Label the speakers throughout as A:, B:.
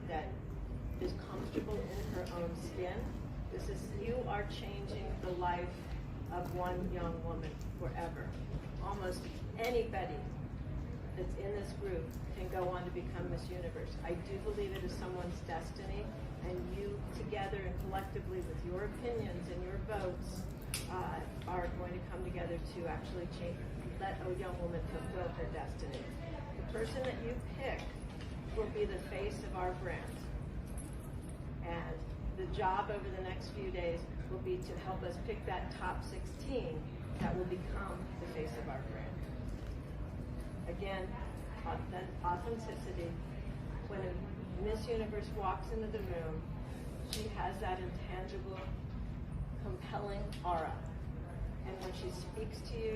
A: that is comfortable in her own skin. You are changing the life of one young woman forever. Almost anybody that's in this group can go on to become Miss Universe. I do believe it is someone's destiny, and you together and collectively with your opinions and your votes are going to come together to actually let a young woman fulfill her destiny. The person that you pick will be the face of our brand. And the job over the next few days will be to help us pick that top 16 that will become the face of our brand. Again, authenticity. When a Miss Universe walks into the room, she has that intangible, compelling aura. And when she speaks to you,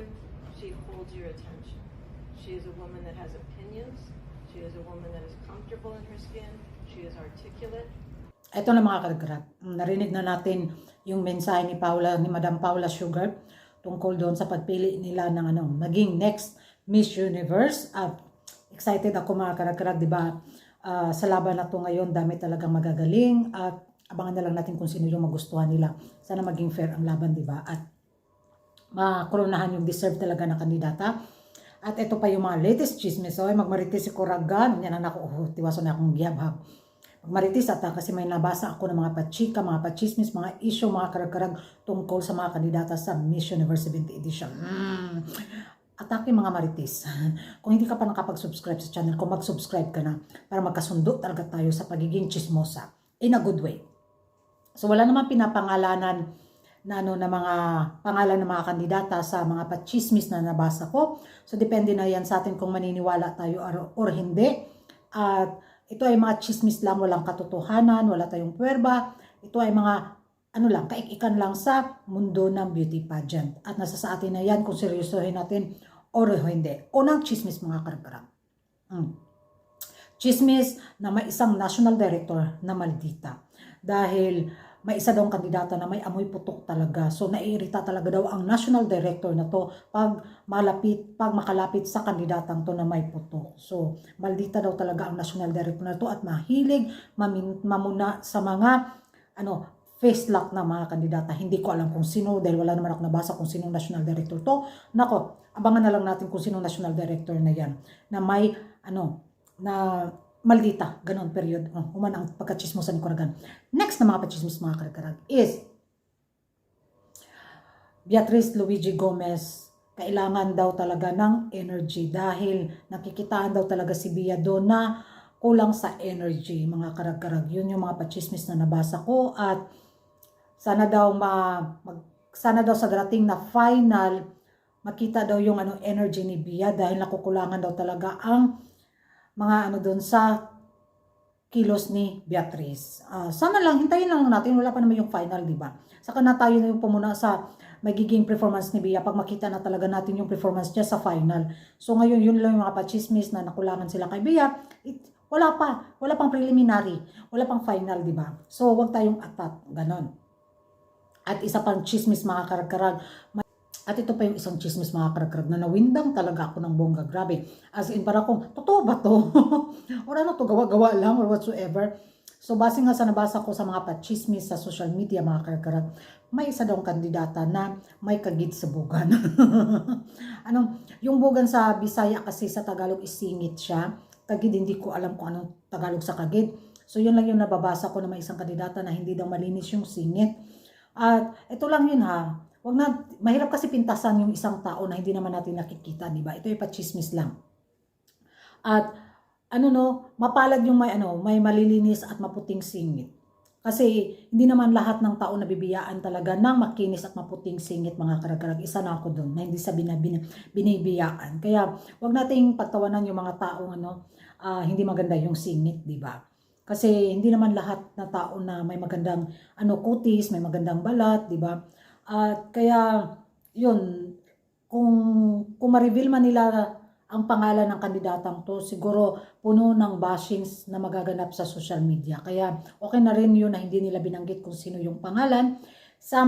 A: she holds your attention. She is a woman that has opinions. She is a woman that is comfortable in her skin. She is articulate.
B: Ito na mga karagrab, narinig na natin yung mensahe ni Madam Paula Sugar tungkol doon sa pagpili nila ng naging next Miss Universe. Excited ako mga karagrab, di ba? Sa laban na to ngayon, dami talagang magagaling at abangan na lang natin kung sino yung magustuhan nila. Sana maging fair ang laban, di ba? At makoronahan yung deserve talaga na kandidata. At ito pa yung mga latest chismis. So, magmaritis si Kuragan. Yan ang tiwaso na akong giyabhag. Magmaritis at kasi may nabasa ako ng mga pachika, mga pachismis, mga issue, mga karag-karag tungkol sa mga kandidata sa Miss Universe 70th edition. Atake mga maritis. Kung hindi ka pa nakapag-subscribe sa channel ko, mag-subscribe ka na para magkasundo talaga tayo sa pagiging chismosa in a good way. So, wala naman pinapangalanan na mga pangalan ng mga kandidata sa mga pachismis na nabasa ko. So, depende na yan sa atin kung maniniwala tayo or hindi. At ito ay mga chismis lang, walang katotohanan, wala tayong puwerba. Ito ay mga kaikikan lang sa mundo ng beauty pageant. At nasa sa atin na yan kung seryosohin natin or hindi. Unang chismis mga kargarang. Chismis na may isang national director na maldita. Dahil may isa daw kandidata na may amoy putok talaga. So, naiirita talaga daw ang national director na to pag makalapit sa kandidatang to na may putok. So, maldita daw talaga ang national director na to at mahilig mamuna sa mga face lock na mga kandidata. Hindi ko alam kung sino dahil wala naman ako nabasa kung sinong national director to. Nako, abangan na lang natin kung sinong national director na yan. Na may, na maldita, ganon, period. Uman ang pagkachismosan ni Kuragan. Next na mga pachismos mga karag is Beatrice Luigi Gomez. Kailangan daw talaga ng energy dahil nakikitaan daw talaga si Bia doon na kulang sa energy mga karag-karag. Yun yung mga pachismis na nabasa ko at sana daw sa darating na final makita daw yung energy ni Bia dahil nakukulangan daw talaga ang mga doon sa kilos ni Beatrice. Sana lang, hintayin lang natin, wala pa naman yung final, di ba? Saka na tayo na yung pumuna sa magiging performance ni Bia pag makita na talaga natin yung performance niya sa final. So ngayon, yun lang yung mga pachismis na nakulangan sila kay Bia. Wala pang preliminary, wala pang final, di ba? So wag tayong atat, ganon. At isa pang chismis mga karag-karag. At ito pa yung isang chismis mga karag-karag na nawindang talaga ako ng bongga. Grabe. As in, para kung, totoo ba to? Or to, gawa-gawa lang or whatsoever. So, base nga sa nabasa ko sa mga pachismis sa social media mga karag-karag, may isa daw kandidata na may kagid sa bugan. Yung bugan sa Bisaya kasi sa Tagalog isingit siya. Kagid, hindi ko alam kung anong Tagalog sa kagid. So, yun lang yung nababasa ko na may isang kandidata na hindi daw malinis yung singit. At ito lang yun ha. Mahirap kasi pintasan yung isang tao na hindi naman natin nakikita, di ba? Ito ay pachismis lang. At mapalad yung may malilinis at maputing singit. Kasi hindi naman lahat ng tao nabibiyaan talaga ng makinis at maputing singit mga karag-karag. Isa na ako doon na hindi sa binibiyaan. Kaya wag nating pagtawanan yung mga taong hindi maganda yung singit, di ba? Kasi hindi naman lahat na tao na may magandang kutis, may magandang balat, di ba? At kaya, yun, kung ma-reveal man nila ang pangalan ng kandidatang to, siguro puno ng bashings na magaganap sa social media. Kaya, okay na rin yun na hindi nila binanggit kung sino yung pangalan sa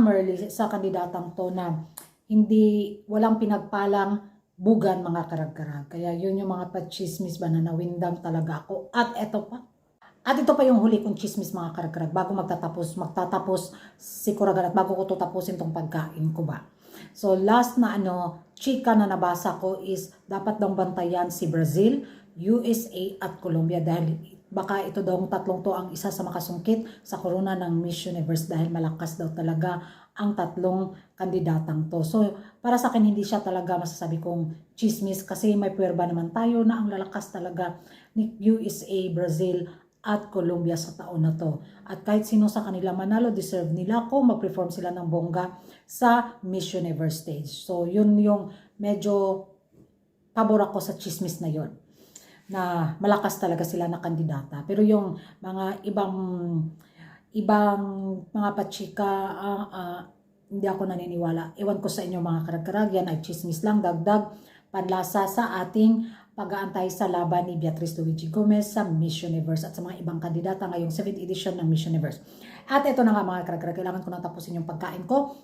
B: kandidatang to na walang pinagpalang bugan mga karag-karag. Kaya yun yung mga pachismis ba na nawindang talaga ako. At ito pa yung huli kong chismis mga karag-karag bago magtatapos si Kuragan at bago ko tapusin tong pagkain ko ba. So last na chika na nabasa ko is dapat daw bantayan si Brazil, USA at Colombia dahil baka ito daw tatlong to ang isa sa makasungkit sa corona ng Miss Universe dahil malakas daw talaga ang tatlong kandidatang to. So para sa akin hindi siya talaga masasabi kong chismis kasi may puwerba naman tayo na ang lalakas talaga ni USA, Brazil at Colombia sa taon na to. At kahit sino sa kanila manalo, deserve nila kung mag-perform sila ng bongga sa Miss Universe stage. So yun yung medyo pabor ako sa chismis na yun, na malakas talaga sila na kandidata. Pero yung mga ibang mga pachika, hindi ako naniniwala. Ewan ko sa inyo mga karag-karag, yan ay chismis lang, dagdag panlasa sa ating pag-aantay sa laban ni Beatrice Luigi Gomez sa Miss Universe at sa mga ibang kandidata ngayong 7th edition ng Miss Universe. At ito na nga mga karag-karag, kailangan ko na tapusin yung pagkain ko.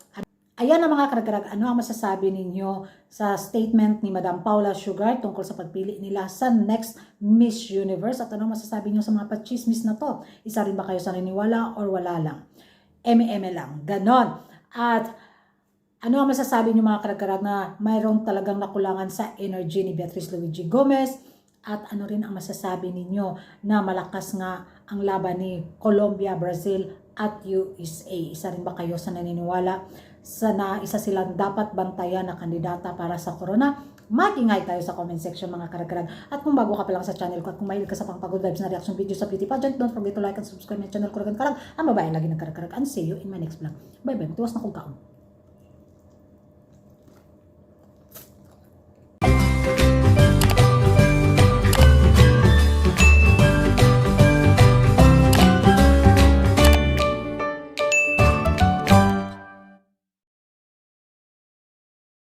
B: Ayan na mga karag-karag, ano ang masasabi ninyo sa statement ni Madam Paula Sugar tungkol sa pagpili nila sa next Miss Universe? At ano masasabi niyo sa mga pachismis na to? Isa rin ba kayo sa naniniwala or wala lang? Eme-eme lang. Ganon. At ano ang masasabi niyo mga karag-karag na mayroong talagang nakulangan sa energy ni Beatrice Luigi Gomez? At ano rin ang masasabi ninyo na malakas nga ang laban ni Colombia, Brazil at USA? Isa rin ba kayo sa naniniwala na isa silang dapat bantayan na kandidata para sa corona? Mag-ingay tayo sa comment section mga karag-karag. At kung bago ka pa lang sa channel ko at kung mahilig ka sa pang-pagod vibes na reaction video sa beauty pageant, don't forget to like and subscribe my channel Kuragan Karag. Ang babae lagi ng karag-karag. And see you in my next vlog. Bye bye. Tuwas na kong kaon.